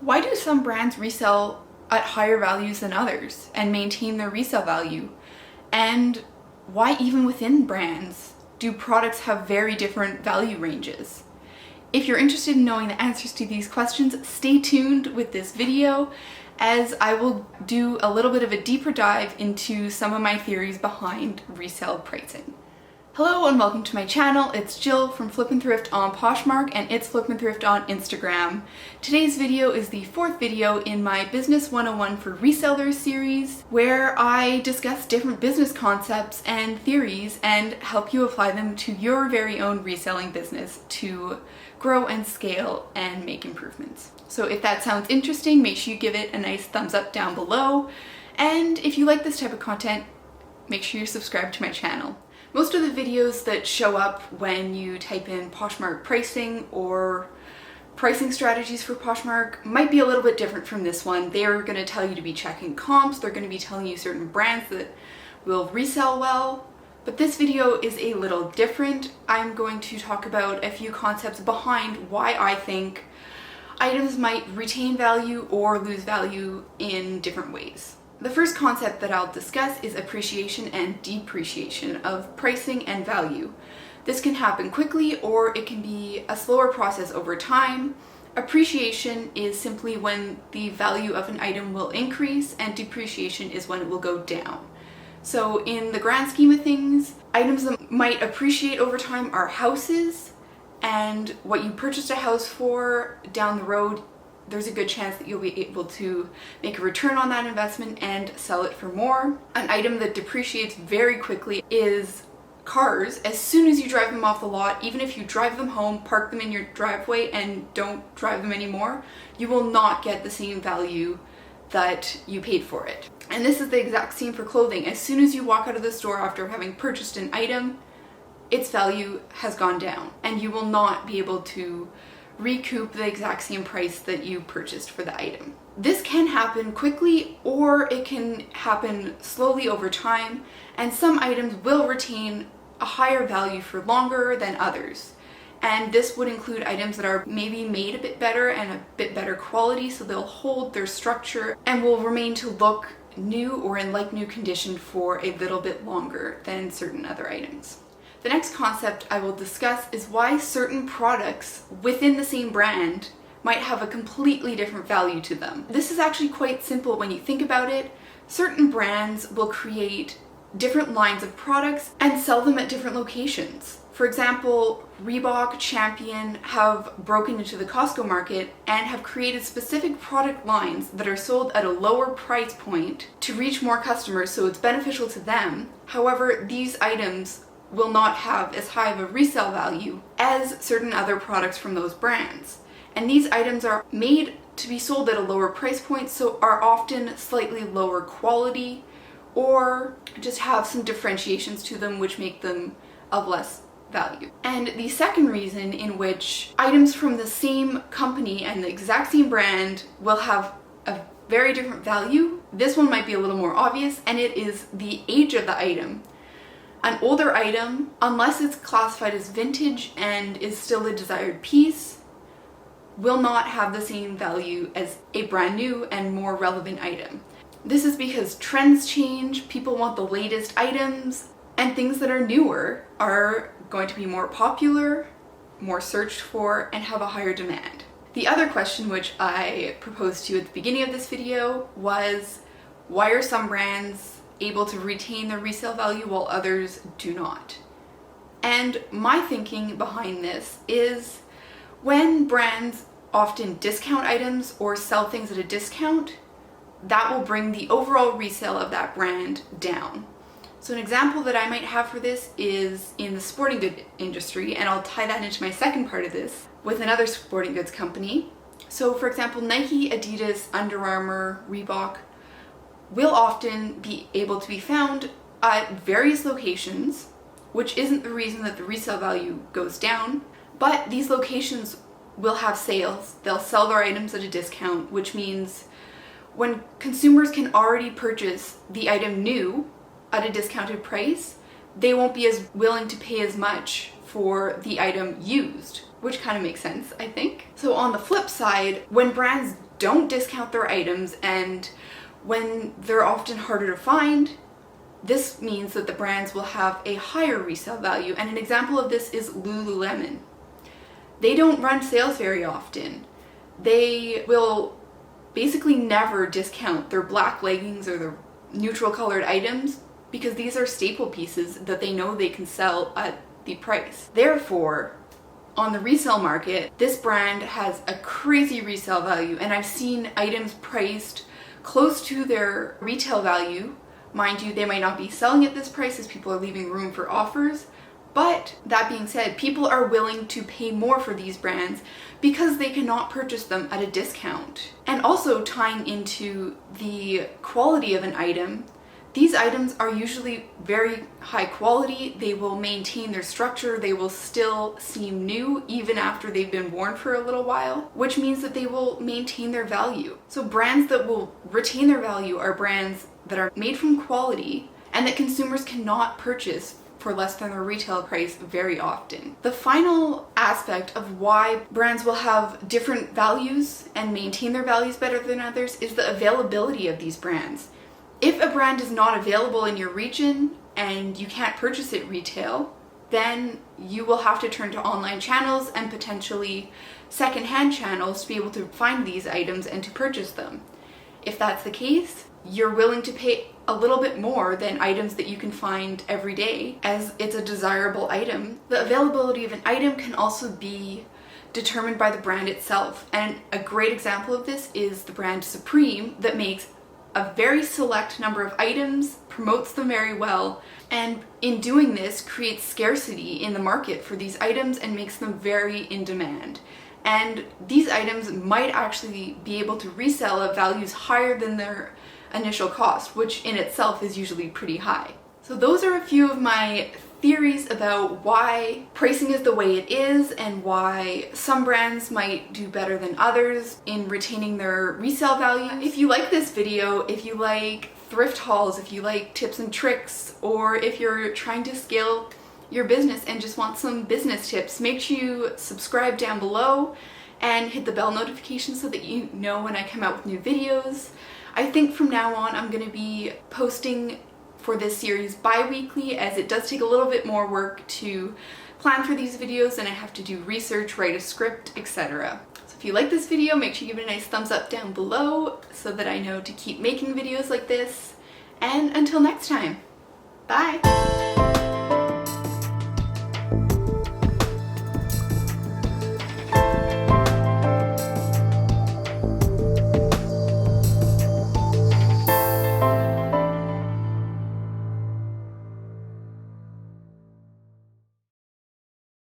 Why do some brands resell at higher values than others and maintain their resale value? And why even within brands do products have very different value ranges? If you're interested in knowing the answers to these questions, stay tuned with this video as I will do a little bit of a deeper dive into some of my theories behind resale pricing. Hello and welcome to my channel. It's Jill from Flip and Thrift on Poshmark and it's Flip and Thrift on Instagram. Today's video is the fourth video in my Business 101 for Resellers series, where I discuss different business concepts and theories and help you apply them to your very own reselling business to grow and scale and make improvements. So if that sounds interesting, make sure you give it a nice thumbs up down below. And if you like this type of content, make sure you subscribe to my channel. Most of the videos that show up when you type in Poshmark pricing or pricing strategies for Poshmark might be a little bit different from this one. They're going to tell you to be checking comps, they're going to be telling you certain brands that will resell well, but this video is a little different. I'm going to talk about a few concepts behind why I think items might retain value or lose value in different ways. The first concept that I'll discuss is appreciation and depreciation of pricing and value. This can happen quickly or it can be a slower process over time. Appreciation is simply when the value of an item will increase, and depreciation is when it will go down. So in the grand scheme of things, items that might appreciate over time are houses, and what you purchased a house for down the road, there's a good chance that you'll be able to make a return on that investment and sell it for more. An item that depreciates very quickly is cars. As soon as you drive them off the lot, even if you drive them home, park them in your driveway and don't drive them anymore, you will not get the same value that you paid for it. And this is the exact same for clothing. As soon as you walk out of the store after having purchased an item, its value has gone down and you will not be able to recoup the exact same price that you purchased for the item. This can happen quickly or it can happen slowly over time, and some items will retain a higher value for longer than others. And this would include items that are maybe made a bit better and a bit better quality, so they'll hold their structure and will remain to look new or in like new condition for a little bit longer than certain other items. The next concept I will discuss is why certain products within the same brand might have a completely different value to them. This is actually quite simple when you think about it. Certain brands will create different lines of products and sell them at different locations. For example, Reebok, Champion have broken into the Costco market and have created specific product lines that are sold at a lower price point to reach more customers, so it's beneficial to them. However, these items will not have as high of a resale value as certain other products from those brands. And these items are made to be sold at a lower price point, so are often slightly lower quality or just have some differentiations to them which make them of less value. And the second reason in which items from the same company and the exact same brand will have a very different value, this one might be a little more obvious, and it is the age of the item. An older item, unless it's classified as vintage and is still a desired piece, will not have the same value as a brand new and more relevant item. This is because trends change, people want the latest items, and things that are newer are going to be more popular, more searched for, and have a higher demand. The other question which I proposed to you at the beginning of this video was, why are some brands able to retain their resale value while others do not? And my thinking behind this is, when brands often discount items or sell things at a discount, that will bring the overall resale of that brand down. So an example that I might have for this is in the sporting goods industry, and I'll tie that into my second part of this with another sporting goods company. So for example, Nike, Adidas, Under Armour, Reebok will often be able to be found at various locations, which isn't the reason that the resale value goes down, but these locations will have sales. They'll sell their items at a discount, which means when consumers can already purchase the item new at a discounted price, they won't be as willing to pay as much for the item used, which kind of makes sense, I think. So on the flip side, when brands don't discount their items, and when they're often harder to find, this means that the brands will have a higher resale value. And an example of this is Lululemon. They don't run sales very often. They will basically never discount their black leggings or their neutral colored items because these are staple pieces that they know they can sell at the price. Therefore, on the resale market, this brand has a crazy resale value, and I've seen items priced close to their retail value. Mind you, they might not be selling at this price as people are leaving room for offers, but that being said, people are willing to pay more for these brands because they cannot purchase them at a discount. And also tying into the quality of an item, these items are usually very high quality. They will maintain their structure. They will still seem new even after they've been worn for a little while, which means that they will maintain their value. So brands that will retain their value are brands that are made from quality and that consumers cannot purchase for less than their retail price very often. The final aspect of why brands will have different values and maintain their values better than others is the availability of these brands. If a brand is not available in your region and you can't purchase it retail, then you will have to turn to online channels and potentially secondhand channels to be able to find these items and to purchase them. If that's the case, you're willing to pay a little bit more than items that you can find every day, as it's a desirable item. The availability of an item can also be determined by the brand itself. And a great example of this is the brand Supreme, that makes a very select number of items, promotes them very well, and in doing this creates scarcity in the market for these items and makes them very in demand. And these items might actually be able to resell at values higher than their initial cost, which in itself is usually pretty high. So those are a few of my theories about why pricing is the way it is and why some brands might do better than others in retaining their resale value. If you like this video, if you like thrift hauls, if you like tips and tricks, or if you're trying to scale your business and just want some business tips, make sure you subscribe down below and hit the bell notification so that you know when I come out with new videos. I think from now on I'm going to be posting for this series bi-weekly, as it does take a little bit more work to plan for these videos and I have to do research, write a script, etc. So if you like this video, make sure you give it a nice thumbs up down below so that I know to keep making videos like this. And until next time, bye!